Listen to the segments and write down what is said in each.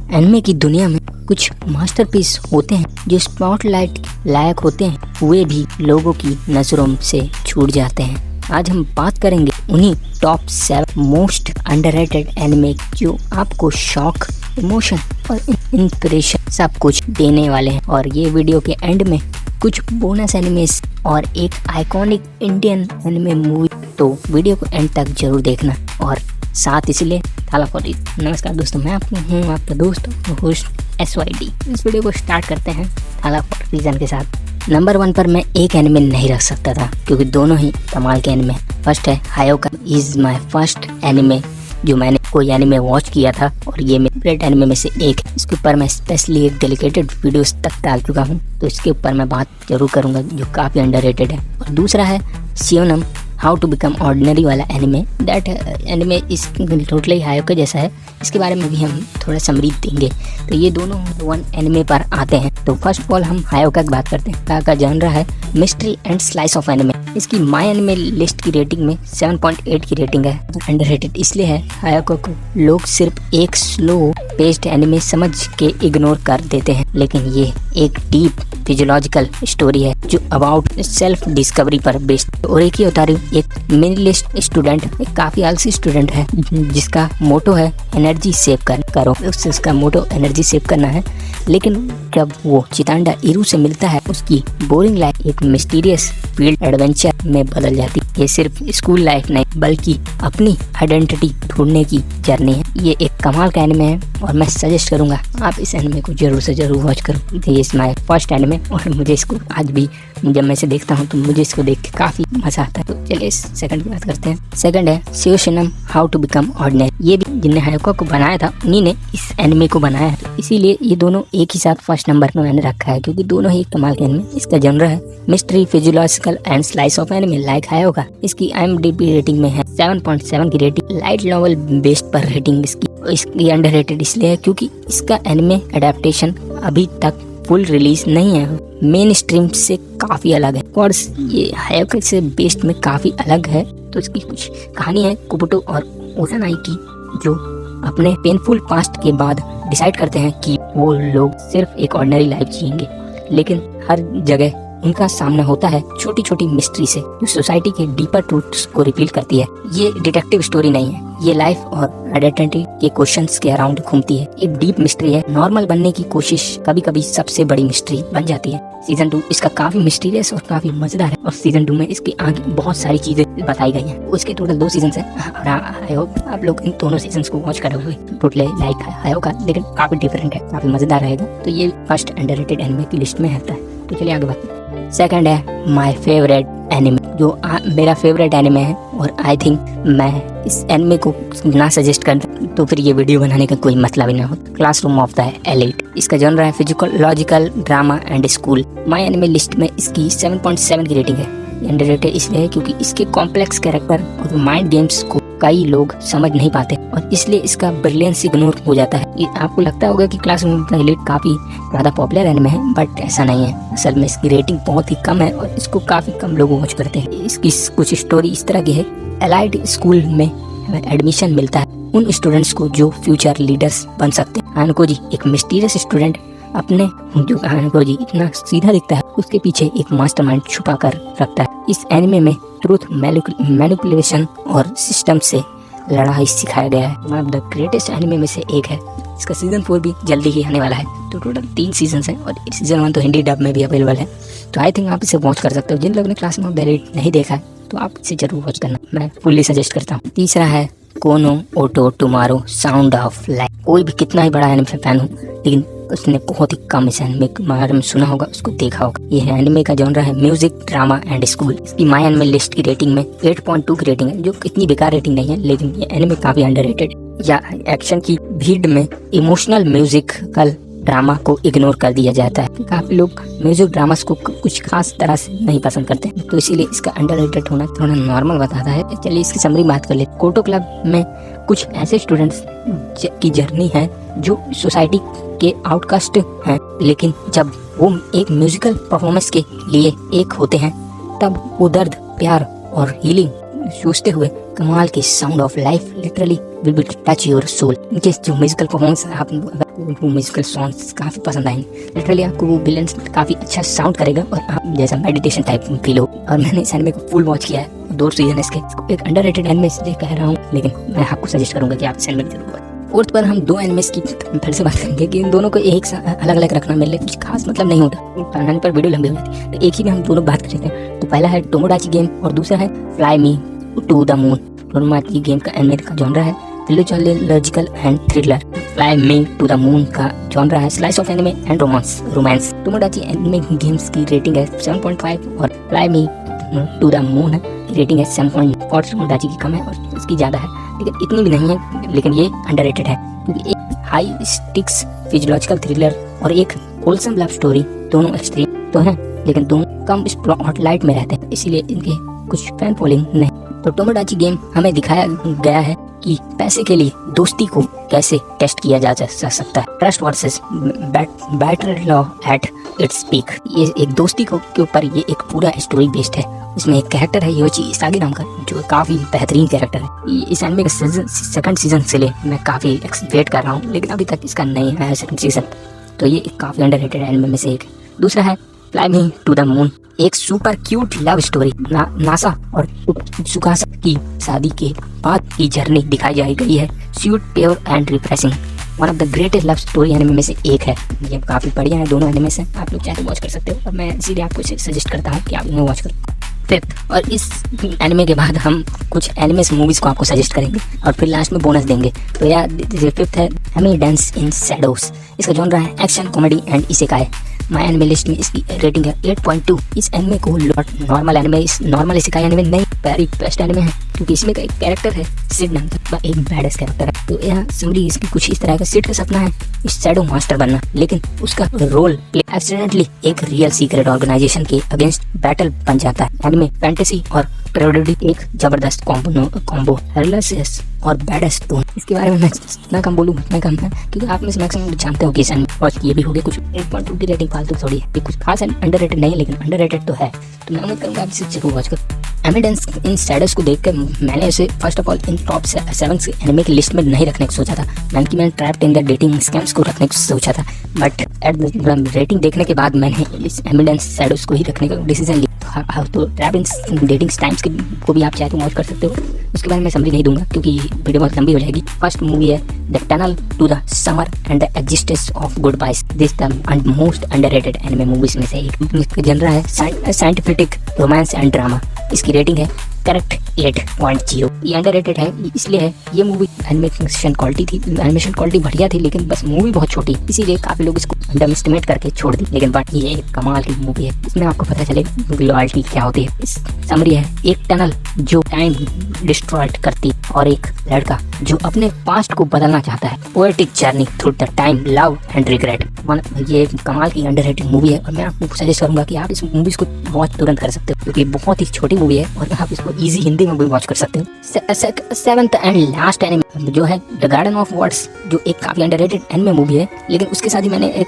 Anime की दुनिया में कुछ मास्टरपीस होते हैं जो स्पॉटलाइट लायक होते हैं, वे भी लोगों की नजरों से छूट जाते हैं। आज हम बात करेंगे उन्हीं टॉप 7 मोस्ट अंडररेटेड एनिमे जो आपको शॉक, इमोशन और इंस्पिरेशन सब कुछ देने वाले हैं। और ये वीडियो के एंड में कुछ बोनस एनिमेस और एक आइकॉनिक इंडियन एनिमे मूवी, तो वीडियो को एंड तक जरूर देखना। और साथ इसलिए थाला फॉर इट। नमस्कार दोस्तों, मैं आपका दोस्त होस्ट SYD। इस वीडियो को स्टार्ट करते हैं थाला फॉर रीजन के साथ। नंबर 1 पर मैं एक एनिमे नहीं रख सकता था क्योंकि दोनों ही कमाल के एनिमे। फर्स्ट है हायोका इज माय फर्स्ट एनिमे, जो मैंने कोई एनिमे वॉच किया था और ये मेरे फेवरेट एनिमे में से एक। इसके ऊपर मैं स्पेशली एक डेडिकेटेड वीडियोस तक डाल चुका हूँ, तो इसके ऊपर मैं बात जरूर करूंगा, जो काफी अंडररेटेड है। और दूसरा है शियोनम हाउ टू बिकम ऑर्डिनरी वाला एनिमे। दैट एनिमे इस टोटली हायोका जैसा है, इसके बारे में भी हम थोड़ा समरी देंगे। तो ये दोनों 1 एनिमे पर आते हैं। तो फर्स्ट ऑफ ऑल हम हायोका की बात करते हैं। का जॉनर है mystery and slice of anime. इसकी माय एनिमे लिस्ट की रेटिंग में 7.8 की रेटिंग है। अंडररेटेड इसलिए है, हायोका को लोग सिर्फ एक स्लो पेस्ड एनिमे समझ के इग्नोर कर देते हैं, लेकिन ये एक डीप फिजियोलॉजिकल स्टोरी है जो अबाउट सेल्फ डिस्कवरी पर बेस्ड। और एक ही उतारी एक मिनिमलिस्ट स्टूडेंट, एक काफी आलसी स्टूडेंट है जिसका मोटो है एनर्जी सेव करो। उसका मोटो एनर्जी सेव करना है, लेकिन जब वो चितांडा इरू से मिलता है, उसकी बोरिंग लाइफ एक मिस्टीरियस फील्ड एडवेंचर में बदल जाती है। ये सिर्फ स्कूल लाइफ नहीं बल्कि अपनी आइडेंटिटी ढूंढने की जर्नी है। ये एक कमाल का एनिमे है और मैं सजेस्ट करूंगा आप इस एनिमे को जरूर से जरूर वॉच करो। ये इज माय फर्स्ट एनिमे और मुझे इसको आज भी जब मैं इसे देखता हूँ तो मुझे इसको देख के काफी मजा आता है। तो चलिए सेकंड की बात करते हैं। सेकंड है शियोनम हाउ टू बिकम ऑर्डिनरी। ये भी जिनने हायोका को बनाया था उन्हीं ने इस एनिमे को बनाया है, तो इसीलिए ये दोनों एक ही साथ फर्स्ट नंबर पे मैंने रखा है, क्योंकि दोनों ही कमाल के एनिमे। इसका जॉनर है mystery, physiological and slice of anime like Hyouka. इसकी IMDb रेटिंग में है 7.7 की रेटिंग। लाइट नॉवल बेस्ड पर रेटिंग इसकी अंडररेटेड इसलिए है क्योंकि इसका एनिमे एडेप्टेशन अभी तक फुल रिलीज नहीं है, मेन स्ट्रीम से काफी अलग है। और ये हायोका से बेस्ड में काफी अलग है। तो इसकी कुछ कहानी है कुबुटो और ओसानाई की, जो अपने पेनफुल पास्ट के बाद डिसाइड करते हैं कि वो लोग सिर्फ एक ऑर्डिनरी लाइफ जिएंगे, लेकिन हर जगह उनका सामना होता है छोटी छोटी मिस्ट्री से, जो सोसाइटी के डीपर ट्रूथ्स को रिवील करती है। ये डिटेक्टिव स्टोरी नहीं है, ये लाइफ और आइडेंटिटी के क्वेश्चंस के अराउंड घूमती है। एक डीप मिस्ट्री है। नॉर्मल बनने की कोशिश कभी कभी सबसे बड़ी मिस्ट्री बन जाती है। सीजन 2 इसका काफी मिस्टीरियस और काफी मजेदार है, और सीजन 2 में इसके आगे बहुत सारी चीजें बताई गई हैं। उसके टोटल 2 सीजन है और आई होप आप लोग इन दोनों सीजन को वॉच करोगे। टोटली लाइक हायोका, लेकिन काफी डिफरेंट है, काफी मजेदार रहेगा। तो ये फर्स्ट अंडररेटेड एनिमे की लिस्ट में आता है। तो चलिए आगे बढ़ते हैं। सेकंड है माय फेवरेट एनिमे, जो मेरा फेवरेट एनिमे है, और आई थिंक मैं इस एनिमे को ना सजेस्ट कर तो फिर ये वीडियो बनाने का कोई मतलब ही ना हो। Classroom of the elite. इसका जॉनर है physiological drama and school. My anime list में इसकी 7.7 की रेटिंग है। अंडररेटेड इसलिए है क्योंकि इसके कॉम्प्लेक्स कैरेक्टर और माइंड गेम्स को कई लोग समझ नहीं पाते, और इसलिए इसका ब्रिलियंस इग्नोर हो जाता है। ये आपको लगता होगा कि क्लासरूम ऑफ द एलीट काफी ज्यादा पॉपुलर एनिमे है, बट ऐसा नहीं है। असल में इसकी रेटिंग बहुत ही कम है और इसको काफी कम लोग वॉच करते हैं। इसकी कुछ स्टोरी इस तरह की है। एलाइड स्कूल में एडमिशन मिलता है उन स्टूडेंट्स को जो फ्यूचर लीडर्स बन सकते हैं। हानको-जी एक मिस्टीरियस स्टूडेंट, अपने जो हानको-जी इतना सीधा दिखता है, उसके पीछे एक मास्टरमाइंड छुपा कर रखता है। इस एनिमे में ट्रूथ, मैनिपुलेशन और सिस्टम से लड़ाई सिखाया गया है। One of the greatest anime में से एक है। इसका सीजन 4 भी जल्दी ही आने वाला है। तो टोटल 3 सीजन है और सीजन 1 तो हिंदी डब में भी अवेलेबल है। तो आई थिंक आप इसे वॉच कर सकते हो। जिन लोगों ने क्लासरूम ऑफ द एलीट नहीं देखा है तो आप इसे जरूर वॉच करना, मैं फुल्ली सजेस्ट करता हूँ। तीसरा है Kono Oto Tomare sound of life. कोई भी कितना ही बड़ा एनिमे फैन हो, लेकिन उसने बहुत ही कम इस एनिमे के बारे में सुना होगा, उसको देखा होगा। ये एनिमे का जॉनर है म्यूजिक, ड्रामा एंड स्कूल। इसकी माय एनिमे लिस्ट की रेटिंग में 8.2 की रेटिंग है, जो इतनी बेकार रेटिंग नहीं है, लेकिन ये एनिमे काफी अंडररेटेड। या एक्शन की भीड़ में इमोशनल म्यूजिकल ड्रामा को इग्नोर कर दिया जाता है। काफी लोग म्यूजिक ड्रामास को कुछ खास तरह से नहीं पसंद करते, तो इसीलिए इसका अंडररेटेड होना थोड़ा नॉर्मल बताता है। चलिए इसकी समरी बात कर ले। कोटो क्लब में कुछ ऐसे स्टूडेंट्स की जर्नी है जो सोसाइटी के आउटकास्ट हैं, लेकिन जब वो एक म्यूजिकल परफॉर्मेंस के लिए एक होते हैं, तब वो दर्द, प्यार और हीलिंग सोचते हुए कमाल की sound of life literally will be touch your soul. इनके जो म्यूजिकल परफॉर्मेंस आप वो म्यूजिकल सॉन्ग्स काफी पसंद आएंगे। लिटरली आपको वो विलेंस काफी अच्छा साउंड करेगा और आप जैसा मेडिटेशन टाइप फील हो। और मैंने इस एनिमे को फुल वॉच किया है, 2 सीजन इसके। एक अंडररेटेड एनिमे इसलिए कह रहा हूँ, लेकिन मैं आपको सजेस्ट करूंगा कि आप इस एनिमे जरूर वॉच। फोर्थ पर हम 2 एनिमेस की फिर से बात करेंगे कि इन दोनों को एक अलग अलग रखना मेरे लिए कुछ खास मतलब नहीं होता, बनाने पर वीडियो लंबी हो जाती है। तो एक ही में हम दोनों बात करेंगे। तो पहला है टोमोडाची गेम और दूसरा है fly me to the moon. Tomodachi game का एनिमे का जॉनरा है philosophical and thriller. Fly me to the moon का जॉनरा है slice of anime and romance. Tomodachi anime games की रेटिंग है 7.5 और fly me to the moon की rating है 7.4। टोमोडाची की कम है और इसकी ज्यादा है, लेकिन इतनी भी नहीं है, लेकिन ये अंडररेटेड है क्योंकि एक हाई स्टिक्स फिजियोलॉजिकल थ्रिलर और एक होलसम लव स्टोरी दोनों एक्सट्रीम तो हैं, लेकिन दोनों कम स्पॉटलाइट में रहते हैं, इसीलिए इनके कुछ फैन फॉलोइंग नहीं। तो टोमोडाची गेम हमें दिखाया गया है कि पैसे के लिए दोस्ती को कैसे टेस्ट किया जा सकता है। Trust versus betrayal at its peak. ये एक दोस्ती के ऊपर ये एक पूरा स्टोरी बेस्ड है। इसमें एक कैरेक्टर है योची इसागी नाम का, जो काफी बेहतरीन कैरेक्टर है। इस एनिमे का सेकंड सीजन से ले मैं काफी वेट कर रहा हूँ, लेकिन अभी तक इसका नहीं आया सेकंड सीजन। तो ये एक काफी अंडररेटेड एनिमे में से एक। दूसरा है fly me to the moon, एक super cute love story. Nasa और सुकासा की शादी के बाद की जर्नी दिखाई गई है। Sweet, pure and refreshing, one of the greatest love story anime में से एक है। ये काफी बढ़िया है दोनों एनिमे से, आप लोग चाहे तो वॉच कर सकते हो और मैं इसीलिए आपको सजेस्ट करता हूँ कि आप इन्हें वॉच करो। फिफ्थ, और इस एनिमे के बाद हम कुछ एनिमेस मूवीज को आपको सजेस्ट करेंगे और फिर लास्ट में बोनस देंगे। तो यार फिफ्थ है एमिडेंस इन शैडोज। इसका जॉनरा है action, comedy and isekai. My anime list में इसकी रेटिंग है 8.2। इस एनिमे को नॉर्मल एनिमे इसेकाई एनिमे नहीं, वेरी बेस्ट एनिमे है क्योंकि इसमें का एक कैरेक्टर है सिड नाम का, एक बैडस कैरेक्टर है। तो यह समरी इसकी कुछ इस तरह का। सिड का सपना है इस शैडो मास्टर बनना, लेकिन उसका रोल प्ले एक्सीडेंटली एक रियल सीक्रेट ऑर्गेनाइजेशन के अगेंस्ट बैटल बन जाता है। एनिमे फैंटेसी और पैरोडी एक जबरदस्त कॉम्बो हेरलेस और बैडस दोनों। इसके बारे में मैं जितना कम बोलूँ उतना कम है, क्योंकि आप में से मैक्सिमम जानते हो कि इस एनिमे वॉच किए भी होंगे। कुछ 8.2 की रेटिंग फालतू थोड़ी है, ये कुछ खास अंडररेटेड नहीं है, लेकिन अंडररेटेड तो है। तो मैं उम्मीद करूँगा आप इसे जरूर वॉच करो। एमिडेंस इन शैडोज को देखकर मैंने इसे first of all in top 7 anime की लिस्ट में नहीं रखने को सोचा था। मैंने trapped in the dating scams को रखने को सोचा था, बट एट द रेटिंग देखने के बाद मैंने इस एमिडेंस शैडोज को ही रखने का डिसीजन लिया। तो ट्रैप्ड इन डेटिंग स्कैम्स को भी आप चाहे तो वॉच कर सकते हो। उसके बारे में समझी नहीं दूंगा क्योंकि वीडियो बहुत लंबी हो जाएगी। फर्स्ट मूवी है the tunnel to the summer and the existence of goodbyes. This the most underrated anime movies में से एक। इसका जॉनरा है साइंटिफिक रोमांस एंड ड्रामा। इसकी रेटिंग है करेक्ट 8.0। ये अंडररेटेड है इसलिए है, ये मूवी एनिमेशन क्वालिटी बढ़िया थी, लेकिन बस मूवी बहुत छोटी, इसीलिए काफी लोग इसको अंडर एस्टिमेट करके छोड़ दी। लेकिन बट ये एक कमाल की मूवी है, इसमें आपको पता चलेगा लॉयल्टी क्या होती है। इस समरी है एक टनल जो टाइम डिस्ट्रॉयड करती और एक लड़का जो अपने पास्ट को बदलना चाहता है। Poetic journey through the time, love and regret. ये कमाल की अंडररेटेड मूवी है और मैं आपको सजेस्ट करूंगा कि आप इस मूवीज को वॉच तुरंत कर सकते हो क्योंकि बहुत ही छोटी मूवी है और आप इसको इजी हिंदी में भी वॉच कर सकते हो। सेवंथ एंड लास्ट एनिमे जो है द गार्डन ऑफ वर्ड्स, जो एक काफी अंडररेटेड एनिमे मूवी है, लेकिन उसके साथ ही मैंने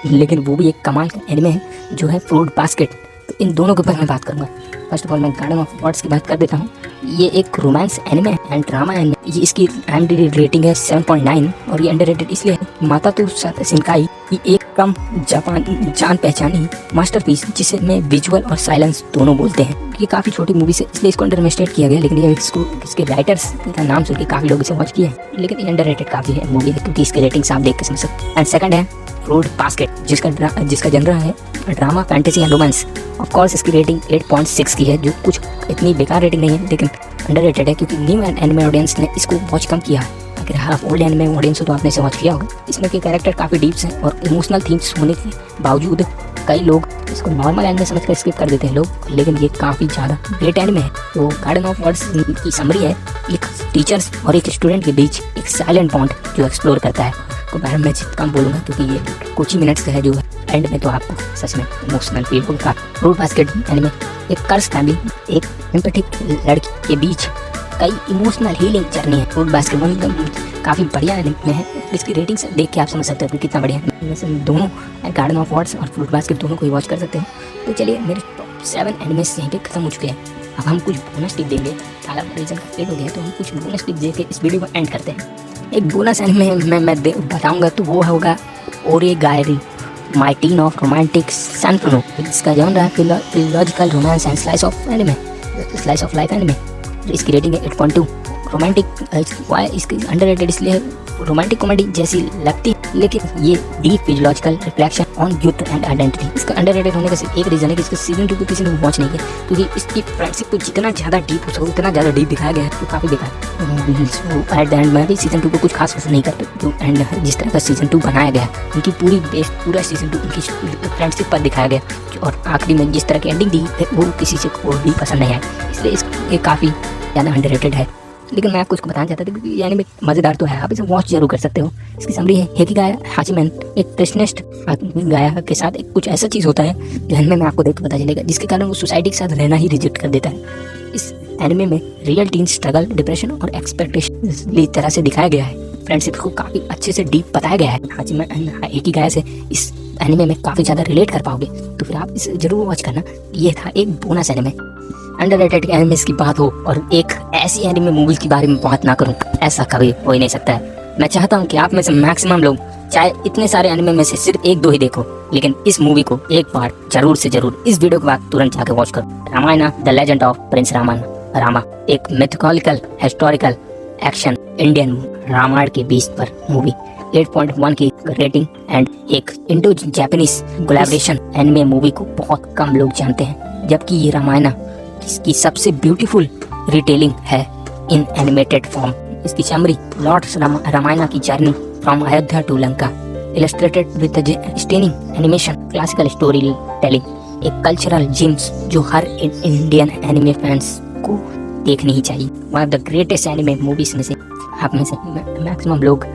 लेकिन वो भी एक कमाल का एनिमे है जो है फ्रूट बास्केट। तो इन दोनों के ऊपर मैं बात करूंगा। फर्स्ट ऑफ ऑल मैं गार्डन ऑफ वर्ड्स की बात कर देता हूँ। ये एक romance anime and drama anime. ये इसकी IMDb रेटिंग है 7.9 और ये अंडररेटेड इसलिए है। मातातो शिनकाई की एक कम जान पहचानी मास्टरपीस जिसमें विजुअल और साइलेंस दोनों बोलते हैं। ये काफी छोटी मूवी से इसलिए इसको अंडरएस्टिमेट किया गया, लेकिन ये इसके राइटर्स का नाम सुन के काफी लोग इसे वॉच किए हैं, लेकिन ये अंडररेटेड काफी है मूवी है क्योंकि इसके रेटिंग्स आप देख के समझ सकते हैं। एंड सेकंड है फ्रूट बास्केट जिसका जनरा है drama, fantasy and romance. Of course इसकी रेटिंग 8.6 की है, जो कुछ इतनी बेकार रेटिंग नहीं है, लेकिन अंडररेटेड है क्योंकि न्यू एनिमे ऑडियंस ने इसको वॉच कम किया है। अगर आप ओल्ड एनिमे ऑडियंस हो तो आपने इसे वॉच किया होगा। इसमें के कैरेक्टर काफी डीप्स हैं और इमोशनल थीम्स होने के बावजूद कई लोग इसको नॉर्मल एनिमे समझकर स्किप कर देते हैं लोग, लेकिन ये काफी ज्यादा ग्रेट एनिमे है। तो गार्डन ऑफ वर्ड्स की समरी है एक टीचर्स और एक स्टूडेंट के बीच एक साइलेंट बॉन्ड जो एक्सप्लोर करता है। तो बारे में कम बोलूँगा क्योंकि ये कुछ ही मिनट्स का है, जो एंड में तो आपको सच में इमोशनल फील होगा। फ्रूट बास्केट एनिमे एक कर्स फैमिली, एक एम्पैथिक लड़की के बीच कई इमोशनल हीलिंग जर्नी है। फ्रूट बास्केट काफ़ी बढ़िया एनिमे है। इसकी रेटिंग से देख के आप समझ सकते हो कि कितना बढ़िया है। वैसे दोनों गार्डन ऑफ वर्ड्स और फ्रूट बास्केट दोनों को ही वॉच कर सकते हो। तो चलिए मेरे टॉप 7 एनिमेस यहीं पे खत्म हो चुके हैं। अब हम कुछ बोनस टिप देंगे। सारा रीजन कंप्लीट हो गया तो हम कुछ बोनस टिप दे के इस वीडियो को एंड करते हैं। एक बोनस एनिमे मैं बताऊंगा तो वो होगा ओरेगाएरी माय टीन ऑफ रोमांटिक सनप्रो। इसका जॉनर है philological romance and slice of life anime. इसकी रेटिंग है 8.2। रोमांटिक इसकी अंडररेटेड इसलिए रोमांटिक कॉमेडी जैसी लगती, लेकिन ये deep physiological reflection on youth and identity. इसका अंडररेटेड होने का सिर्फ एक रीजन है कि इसका सीजन 2 को किसी ने वॉच नहीं किया, क्योंकि इसकी फ्रेंडशिप को जितना ज़्यादा डीप हो सके उतना ज़्यादा डीप दिखाया गया है, तो काफ़ी बेकार। एट द एंड मैं भी सीजन 2 को कुछ खास पसंद नहीं करता, तो एंड जिस तरह का सीजन 2 बनाया गया उनकी पूरा सीजन 2 उनकी फ्रेंडशिप पर दिखाया गया, और आखिरी में जिस तरह की एंडिंग दी वो किसी से को भी पसंद नहीं आई, इसलिए ये काफ़ी ज़्यादा अंडररेटेड है। लेकिन मैं आपको इसको बताना चाहता था क्योंकि यानी में मज़ेदार तो है, आप इसे वॉच जरूर कर सकते हो। इसकी समरी है हेकिगाया हाचिमेन एक कृष्णनिष्ठ गाया के साथ एक कुछ ऐसा चीज़ होता है जो एनिमे में आपको देख के पता चलेगा, जिसके कारण वो सोसाइटी के साथ रहना ही रिजेक्ट कर देता है। इस एनिमे में रियल टीन स्ट्रगल, डिप्रेशन और एक्सपेक्टेशन इस तरह से दिखाया गया है। फ्रेंडशिप को काफ़ी अच्छे से डीप बताया गया है। हाचिमेन हेकिगाया से इस एनिमे में काफ़ी ज़्यादा रिलेट कर पाओगे, तो फिर आप इसे जरूर वॉच करना। ये था एक बोनस एनिमे। अंडररेटेड एनिमेस की बात हो और एक ऐसी एनिमे मूवीज के बारे में बात ना करूं, ऐसा कभी हो ही नहीं सकता है। मैं चाहता हूं कि आप में से मैक्सिमम लोग चाहे इतने सारे एनिमे में से सिर्फ 1-2 ही देखो, लेकिन इस मूवी को एक बार जरूर से जरूर इस वीडियो के बाद तुरंत जाके वॉच करो। Ramayana the legend of prince Rama एक mythological historical action Indian Ramayana के बेस पर मूवी। 8.1 की रेटिंग एंड एक Indo Japanese collaboration anime movie को बहुत कम लोग जानते हैं, जबकि ये रामायण इसकी सबसे ब्यूटीफुल रिटेलिंग है इन एनिमेटेड फॉर्म। इसकी समरी लॉर्ड रामायण की journey from Ayodhya to Lanka, illustrated with stunning animation, classical story telling, एक कल्चरल जिम्स जो हर इंडियन एनिमे फैंस को देखनी ही चाहिए। One of the greatest anime movies में से आप में से मैक्सिमम लोग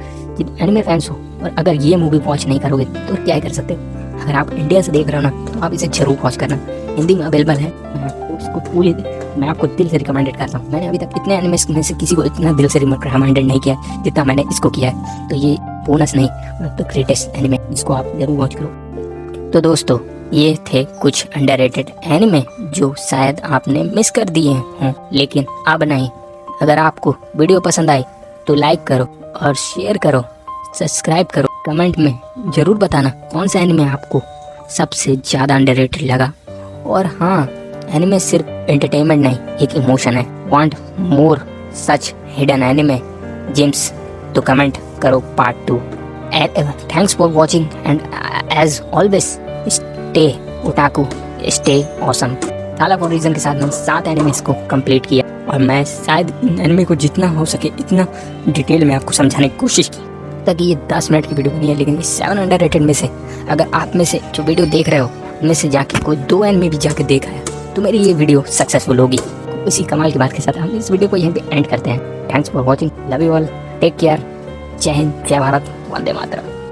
एनिमे फैंस हो, और अगर ये मूवी वॉच नहीं करोगे तो क्या कर सकते हो। अगर आप इंडिया से देख रहे हो ना, तो आप इसे जरूर वॉच करना। हिंदी में अवेलेबल है, मैं आपको दिल से रिकमेंडेड करता हूँ। मैंने अभी तक इतने एनिमे में से किसी को इतना दिल से रिकमेंडेड नहीं किया जितना मैंने इसको किया है, तो ये बोनस नहीं तो ग्रेटेस्ट एनिमे, जिसको आप जरूर वॉच करो। तो दोस्तों, ये थे कुछ अंडररेटेड एनिमे जो शायद आपने मिस कर दिए हों, लेकिन अब नहीं। अगर आपको वीडियो पसंद आई तो लाइक करो और शेयर करो, सब्सक्राइब करो। कमेंट में जरूर बताना कौन सा एनिमे आपको सबसे ज़्यादा अंडररेटेड लगा। और हाँ, एनिमे सिर्फ एंटरटेनमेंट नहीं, एक इमोशन है। Want more such hidden anime gems तो कमेंट करो part 2। Thanks for watching and as always stay otaku, stay awesome. Thala for reason के साथ मैंने 7 एनिमेस को कंप्लीट किया, और मैं शायद इन एनिमे को जितना हो सके इतना डिटेल में आपको समझाने की कोशिश की, ताकि ये 10 मिनट की वीडियो बनी है। लेकिन इस 7 अंडररेटेड में से अगर आप में से जो वीडियो देख रहे हो उनमें से जाके कोई 2 एनिमे भी जाके देखा है, तो मेरी ये वीडियो सक्सेसफुल होगी। इसी कमाल की बात के साथ हम इस वीडियो को यहीं पे एंड करते हैं। Thanks for watching, love you all, take care, जय हिंद, जय भारत, वंदे मातरम।